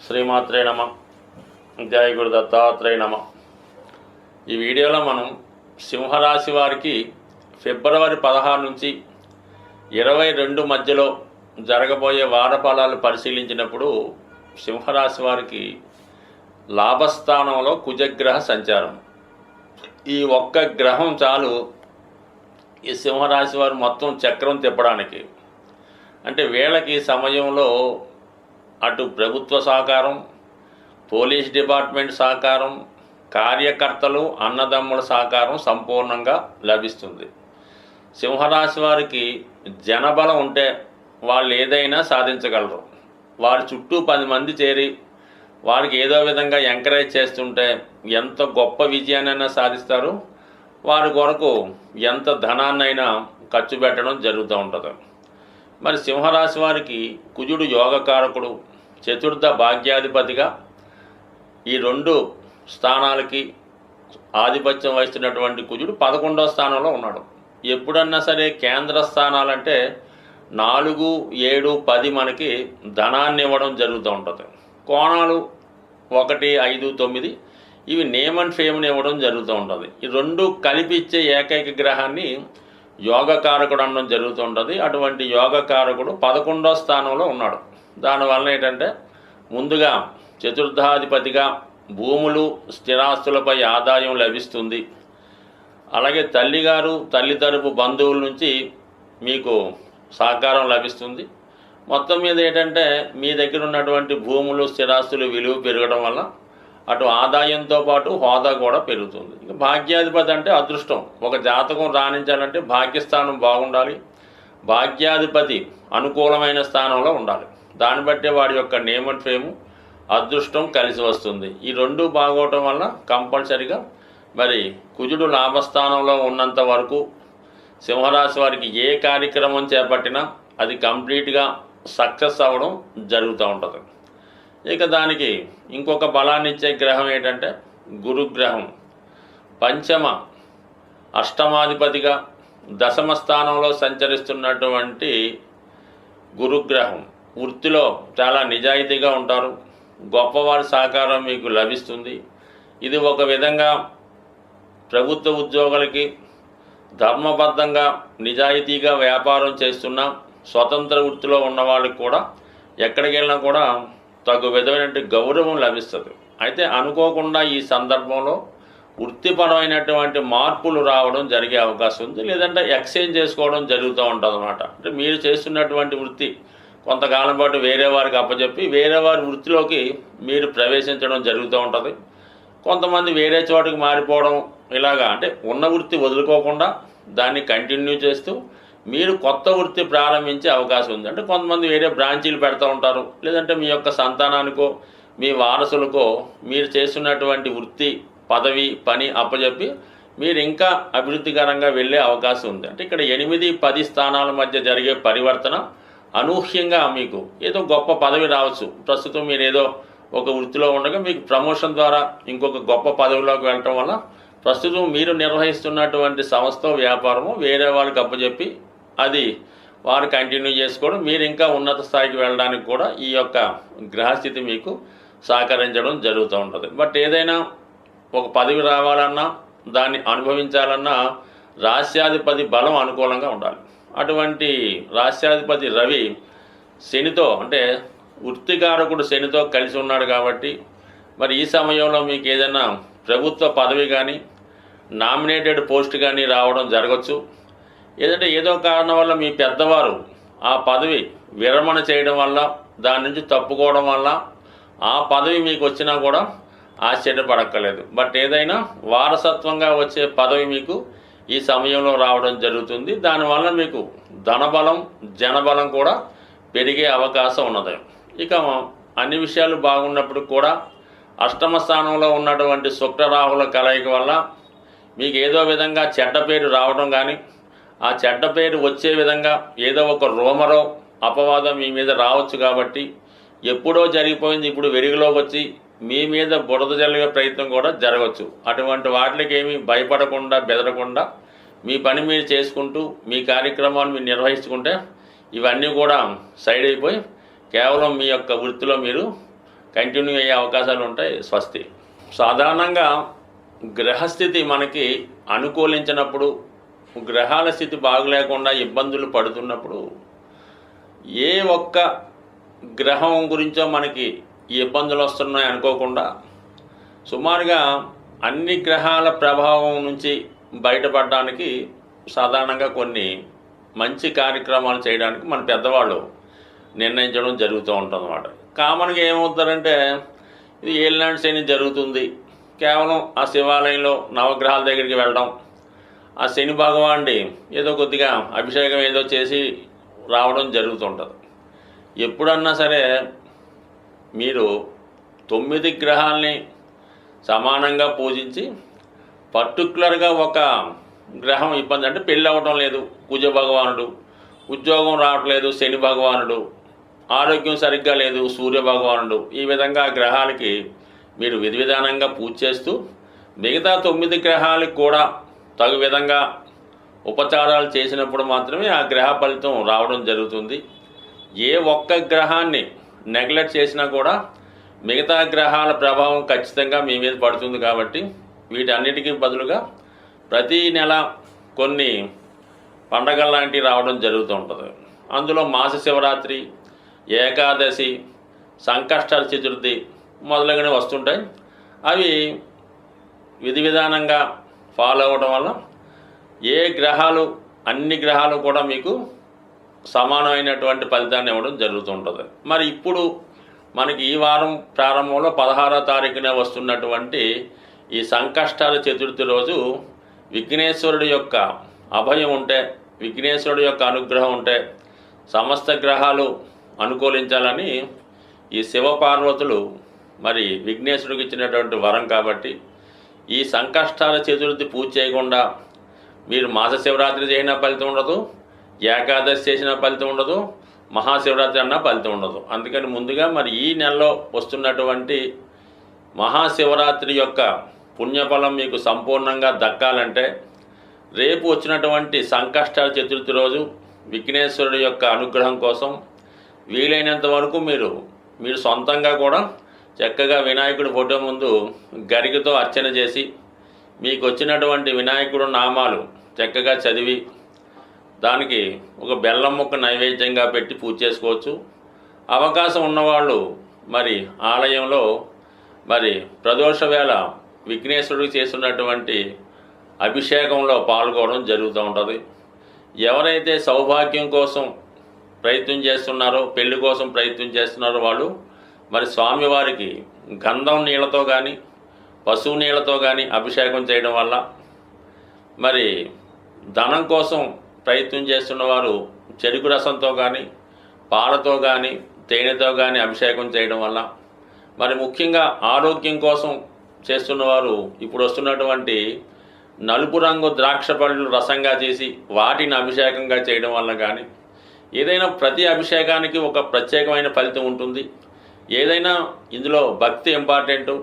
శ్రీమాత్రే నమ. జయ గురు దత్తాత్రేయ నమ. ఈ వీడియోలో మనం సింహరాశి వారికి ఫిబ్రవరి 16 నుంచి 22 మధ్యలో జరగబోయే వార ఫలాలు పరిశీలించినప్పుడు సింహరాశి వారికి లాభస్థానంలో కుజగ్రహ సంచారం. ఈ ఒక్క గ్రహం చాలు ఈ సింహరాశి వారు మొత్తం చక్రం తిప్పడానికి. అంటే వీళ్ళకి సమయంలో అటు ప్రభుత్వ సహకారం, పోలీస్ డిపార్ట్మెంట్ సహకారం, కార్యకర్తలు, అన్నదమ్ముల సహకారం సంపూర్ణంగా లభిస్తుంది. సింహరాశి వారికి జనబలం ఉంటే వాళ్ళు ఏదైనా సాధించగలరు. వారి చుట్టూ 10 మంది చేరి వారికి ఏదో విధంగా ఎంకరేజ్ చేస్తుంటే ఎంత గొప్ప విజయాన్నైనా సాధిస్తారు. వారి కొరకు ఎంత ధనాన్నైనా ఖర్చు పెట్టడం జరుగుతూ ఉంటుంది. మరి సింహరాశి వారికి కుజుడు యోగకారకుడు, చతుర్థ భాగ్యాధిపతిగా ఈ 2 స్థానాలకి ఆధిపత్యం వహిస్తున్నటువంటి కుజుడు 11వ స్థానంలో ఉన్నాడు. ఎప్పుడన్నా సరే కేంద్ర స్థానాలంటే 4, 7, 10 మనకి ధనాన్ని ఇవ్వడం జరుగుతూ ఉంటుంది. కోణాలు 1, 5, 9 ఇవి నేమ్ అండ్ ఫేమ్ని ఇవ్వడం జరుగుతూ ఉంటుంది. ఈ 2 కలిపి ఇచ్చే ఏకైక గ్రహాన్ని యోగకారకుడు అనడం జరుగుతూ ఉంటుంది. అటువంటి యోగకారకుడు 11వ స్థానంలో ఉన్నాడు. దానివల్ల ఏంటంటే ముందుగా చతుర్థాధిపతిగా భూములు, స్థిరాస్తులపై ఆదాయం లభిస్తుంది. అలాగే తల్లిగారు, తల్లి తరపు బంధువుల నుంచి మీకు సహకారం లభిస్తుంది. మొత్తం మీద ఏంటంటే మీ దగ్గర ఉన్నటువంటి భూములు, స్థిరాస్తులు విలువ పెరగడం వల్ల అటు ఆదాయంతో పాటు హోదా కూడా పెరుగుతుంది. ఇక భాగ్యాధిపతి అంటే అదృష్టం. ఒక జాతకం రాణించాలంటే భాగ్యస్థానం బాగుండాలి, భాగ్యాధిపతి అనుకూలమైన స్థానంలో ఉండాలి. దాన్ని బట్టే వాడి యొక్క నేమ్ అండ్ ఫేము, అదృష్టం కలిసి వస్తుంది. ఈ 2 బాగోవటం వల్ల కంపల్సరిగా మరి కుజుడు లాభస్థానంలో ఉన్నంత వరకు సింహరాశి వారికి ఏ కార్యక్రమం చేపట్టినా అది కంప్లీట్గా సక్సెస్ అవ్వడం జరుగుతూ ఉంటుంది. ఇక దానికి ఇంకొక బలాన్ని ఇచ్చే గ్రహం ఏంటంటే గురుగ్రహం. పంచమ అష్టమాధిపతిగా దశమ స్థానంలో సంచరిస్తున్నటువంటి గురుగ్రహం వృత్తిలో చాలా నిజాయితీగా ఉంటారు. గొప్పవారి సహకారం మీకు లభిస్తుంది. ఇది ఒక విధంగా ప్రభుత్వ ఉద్యోగులకి, ధర్మబద్ధంగా నిజాయితీగా వ్యాపారం చేస్తున్న స్వతంత్ర వృత్తిలో ఉన్న వాళ్ళకి కూడా ఎక్కడికి వెళ్ళినా కూడా తగు విధమైన గౌరవం లభిస్తుంది. అయితే అనుకోకుండా ఈ సందర్భంలో వృత్తిపరమైనటువంటి మార్పులు రావడం జరిగే అవకాశం ఉంది. లేదంటే ఎక్స్చేంజ్ చేసుకోవడం జరుగుతూ ఉంటుంది అన్నమాట. అంటే మీరు చేస్తున్నటువంటి వృత్తి కొంతకాలం పాటు వేరే వారికి అప్పచెప్పి వేరే వారి వృత్తిలోకి మీరు ప్రవేశించడం జరుగుతూ ఉంటుంది. కొంతమంది వేరే చోటుకి మారిపోవడం, ఇలాగా అంటే ఉన్న వృత్తి వదులుకోకుండా దాన్ని కంటిన్యూ చేస్తూ మీరు కొత్త వృత్తి ప్రారంభించే అవకాశం ఉంది. అంటే కొంతమంది వేరే బ్రాంచీలు పెడతా ఉంటారు. లేదంటే మీ యొక్క సంతానానికో మీ వారసులకో మీరు చేస్తున్నటువంటి వృత్తి, పదవి, పని అప్పచెప్పి మీరు ఇంకా అభివృద్ధికరంగా వెళ్ళే అవకాశం ఉంది. అంటే ఇక్కడ 8, 10 స్థానాల మధ్య జరిగే పరివర్తన అనూహ్యంగా మీకు ఏదో గొప్ప పదవి రావచ్చు. ప్రస్తుతం మీరు ఏదో ఒక వృత్తిలో ఉండగా మీకు ప్రమోషన్ ద్వారా ఇంకొక గొప్ప పదవిలోకి వెళ్ళటం వల్ల ప్రస్తుతం మీరు నిర్వహిస్తున్నటువంటి సంస్థ, వ్యాపారము వేరే వాళ్ళకి అప్పచెప్పి అది వారు కంటిన్యూ చేసుకోవడం, మీరు ఇంకా ఉన్నత స్థాయికి వెళ్ళడానికి కూడా ఈ యొక్క గ్రహస్థితి మీకు సహకరించడం జరుగుతూ ఉంటుంది. బట్ ఏదైనా ఒక పదవి రావాలన్నా, దాన్ని అనుభవించాలన్నా రాశ్యాధిపతి బలం అనుకూలంగా ఉండాలి. అటువంటి రాశ్యాధిపతి రవి శనితో, అంటే వృత్తికారకుడు శనితో కలిసి ఉన్నాడు కాబట్టి మరి ఈ సమయంలో మీకు ఏదైనా ప్రభుత్వ పదవి కానీ, నామినేటెడ్ పోస్ట్ కానీ రావడం జరగచ్చు. ఏదంటే ఏదో కారణం వల్ల మీ పెద్దవారు ఆ పదవి విరమణ చేయడం వల్ల, దాని నుంచి తప్పుకోవడం వల్ల ఆ పదవి మీకు వచ్చినా కూడా ఆశ్చర్యపడక్కర్లేదు. బట్ ఏదైనా వారసత్వంగా వచ్చే పదవి మీకు ఈ సమయంలో రావడం జరుగుతుంది. దానివల్ల మీకు ధనబలం, జనబలం కూడా పెరిగే అవకాశం ఉన్నది. ఇక అన్ని విషయాలు బాగున్నప్పుడు కూడా అష్టమ స్థానంలో ఉన్నటువంటి శుక్రరాహుల కలయిక వల్ల మీకు ఏదో విధంగా చెడ్డ పేరు రావడం కానీ, ఆ చెడ్డ పేరు వచ్చే విధంగా ఏదో ఒక రూమరో అపవాదం మీ మీద రావచ్చు. కాబట్టి ఎప్పుడో జరిగిపోయింది ఇప్పుడు వెలుగులోకి వచ్చి మీ మీద బురద జల్లే ప్రయత్నం కూడా జరగవచ్చు. అటువంటి వాటికి ఏమీ భయపడకుండా, బెదరకుండా మీ పని మీరు చేసుకుంటూ మీ కార్యక్రమాలు మీరు నిర్వహించుకుంటే ఇవన్నీ కూడా సైడ్ అయిపోయి కేవలం మీ యొక్క వృత్తిలో మీరు కంటిన్యూ అయ్యే అవకాశాలు ఉంటాయి. స్వస్తి. సాధారణంగా గ్రహస్థితి మనకి అనుకూలించినప్పుడు, గ్రహాల స్థితి బాగలేకుండా ఇబ్బందులు పడుతున్నప్పుడు ఏ ఒక్క గ్రహం గురించో మనకి ఈ ఇబ్బందులు వస్తున్నాయి అనుకోకుండా సుమారుగా అన్ని గ్రహాల ప్రభావం నుంచి బయటపడడానికి సాధారణంగా కొన్ని మంచి కార్యక్రమాలు చేయడానికి మన పెద్దవాళ్ళు నిర్ణయించడం జరుగుతూ ఉంటుందన్నమాట. కామన్గా ఏమవుతారంటే ఇది ఏలినాటి శని జరుగుతుంది, కేవలం ఆ శివాలయంలో నవగ్రహాల దగ్గరికి వెళ్ళడం, ఆ శని భగవానుడి ఏదో కొద్దిగా అభిషేకం ఏదో చేసి రావడం జరుగుతుంటుంది. ఎప్పుడన్నా సరే మీరు 9 గ్రహాలని సమానంగా పూజించి పర్టికులర్గా ఒక గ్రహం ఇబ్బంది అంటే పెళ్ళి అవ్వడం లేదు కుజ భగవానుడు, ఉద్యోగం రావట్లేదు శని భగవానుడు, ఆరోగ్యం సరిగ్గా లేదు సూర్య భగవానుడు, ఈ విధంగా గ్రహాలకి మీరు విధి విధానంగా పూజ చేస్తూ మిగతా 9 గ్రహాలకు కూడా తగు విధంగా ఉపచారాలు చేసినప్పుడు మాత్రమే ఆ గ్రహ ఫలితం రావడం జరుగుతుంది. ఏ ఒక్క గ్రహాన్ని నెగ్లెక్ట్ చేసినా కూడా మిగతా గ్రహాల ప్రభావం ఖచ్చితంగా మీ మీద పడుతుంది. కాబట్టి వీటన్నిటికీ బదులుగా ప్రతీ నెల కొన్ని పండగల లాంటివి రావడం జరుగుతూ ఉంటుంది. అందులో మాస శివరాత్రి, ఏకాదశి, సంకష్ట చతుర్థి మొదలగునవి వస్తుంటాయి. అవి విధి విధానంగా ఫాలో అవ్వడం వల్ల ఏ గ్రహాలు అన్ని గ్రహాలు కూడా మీకు సమానమైనటువంటి ఫలితాన్ని ఇవ్వడం జరుగుతుంటుంది. మరి ఇప్పుడు మనకి ఈ వారం ప్రారంభంలో 16వ తారీఖున వస్తున్నటువంటి ఈ సంకష్టాల చతుర్థి రోజు విఘ్నేశ్వరుడి యొక్క అభయం ఉంటే, విఘ్నేశ్వరుడి యొక్క అనుగ్రహం ఉంటే సమస్త గ్రహాలు అనుకూలించాలని ఈ శివపార్వతులు మరి విఘ్నేశ్వరుడికి ఇచ్చినటువంటి వరం. కాబట్టి ఈ సంకష్టాల చతుర్థి పూజ చేయకుండా మీరు మాస శివరాత్రి చేసిన ఫలితం ఉండదు, ఏకాదశి చేసిన ఫలితం ఉండదు, మహాశివరాత్రి అన్న ఫలితం ఉండదు. అందుకని ముందుగా మరి ఈ నెలలో వస్తున్నటువంటి మహాశివరాత్రి యొక్క పుణ్యఫలం మీకు సంపూర్ణంగా దక్కాలంటే రేపు వచ్చినటువంటి సంకష్టాల చతుర్థి రోజు విఘ్నేశ్వరుడి యొక్క అనుగ్రహం కోసం వీలైనంత వరకు మీరు సొంతంగా కూడా చక్కగా వినాయకుడి ఫోటో ముందు గరికతో అర్చన చేసి మీకు వచ్చినటువంటి వినాయకుడు నామాలు చక్కగా చదివి దానికి ఒక బెల్లం ముక్క నైవేద్యంగా పెట్టి పూజ చేసుకోవచ్చు. అవకాశం ఉన్నవాళ్ళు మరి ఆలయంలో మరి ప్రదోష వేళ విఘ్నేశ్వరుడికి చేస్తున్నటువంటి అభిషేకంలో పాల్గొనడం జరుగుతూ ఉంటుంది. ఎవరైతే సౌభాగ్యం కోసం ప్రయత్నం చేస్తున్నారో, పెళ్లి కోసం ప్రయత్నం చేస్తున్నారో వాళ్ళు మరి స్వామివారికి గంధం నీళ్ళతో కానీ పశువు నీళ్ళతో కానీ అభిషేకం చేయడం వల్ల, మరి ధనం కోసం ప్రయత్నం చేస్తున్నవారు చెరుకు రసంతో కానీ పాలతో కానీ తేనెతో కానీ అభిషేకం చేయడం వల్ల, మరి ముఖ్యంగా ఆరోగ్యం కోసం చేస్తున్నవారు ఇప్పుడు వస్తున్నటువంటి నలుపు రంగు ద్రాక్ష పళ్ళు రసంగా చేసి వాటిని అభిషేకంగా చేయడం వల్ల కానీ, ఏదైనా ప్రతి అభిషేకానికి ఒక ప్రత్యేకమైన ఫలితం ఉంటుంది. ఏదైనా ఇందులో భక్తి ఇంపార్టెంటు.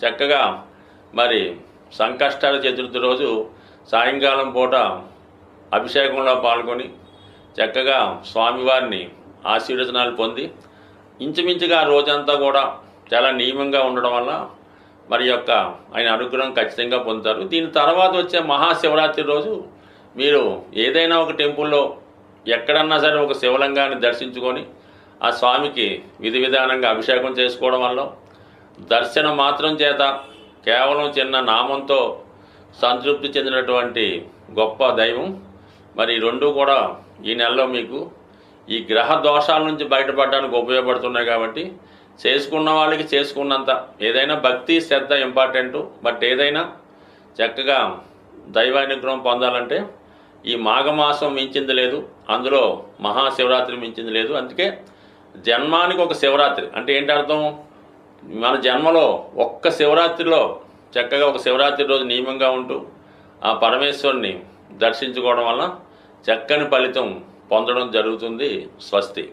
చక్కగా మరి సంకష్టాల చతుర్థి రోజు సాయంకాలం పూట అభిషేకంలో పాల్గొని చక్కగా స్వామివారిని ఆశీర్వచనాలు పొంది ఇంచుమించుగా రోజంతా కూడా చాలా నియమంగా ఉండడం వల్ల మరి యొక్క ఆయన అనుగ్రహం ఖచ్చితంగా పొందుతారు. దీని తర్వాత వచ్చే మహాశివరాత్రి రోజు మీరు ఏదైనా ఒక టెంపుల్లో ఎక్కడన్నా సరే ఒక శివలింగాన్ని దర్శించుకొని ఆ స్వామికి విధి విధానంగా అభిషేకం చేసుకోవడం వల్ల, దర్శనం మాత్రం చేత కేవలం చిన్న నామంతో సంతృప్తి చెందినటువంటి గొప్ప దైవం మరి రెండు కూడా ఈ నెలలో మీకు ఈ గ్రహ దోషాల నుంచి బయటపడడానికి ఉపయోగపడుతున్నాయి. కాబట్టి చేసుకున్న వాళ్ళకి చేసుకున్నంత ఏదైనా భక్తి శ్రద్ధ ఇంపార్టెంటు. బట్ ఏదైనా చక్కగా దైవానుగ్రహం పొందాలంటే ఈ మాఘమాసం మించింది లేదు, అందులో మహాశివరాత్రి మించింది లేదు. అందుకే జన్మానికి ఒక శివరాత్రి అంటే ఏంటి అర్థం? మన జన్మలో ఒక్క శివరాత్రిలో చక్కగా ఒక శివరాత్రి రోజు నియమంగా ఉంటూ ఆ పరమేశ్వరుని దర్శించుకోవడం వల్ల చక్కని ఫలితం పొందడం జరుగుతుంది. స్వస్తి.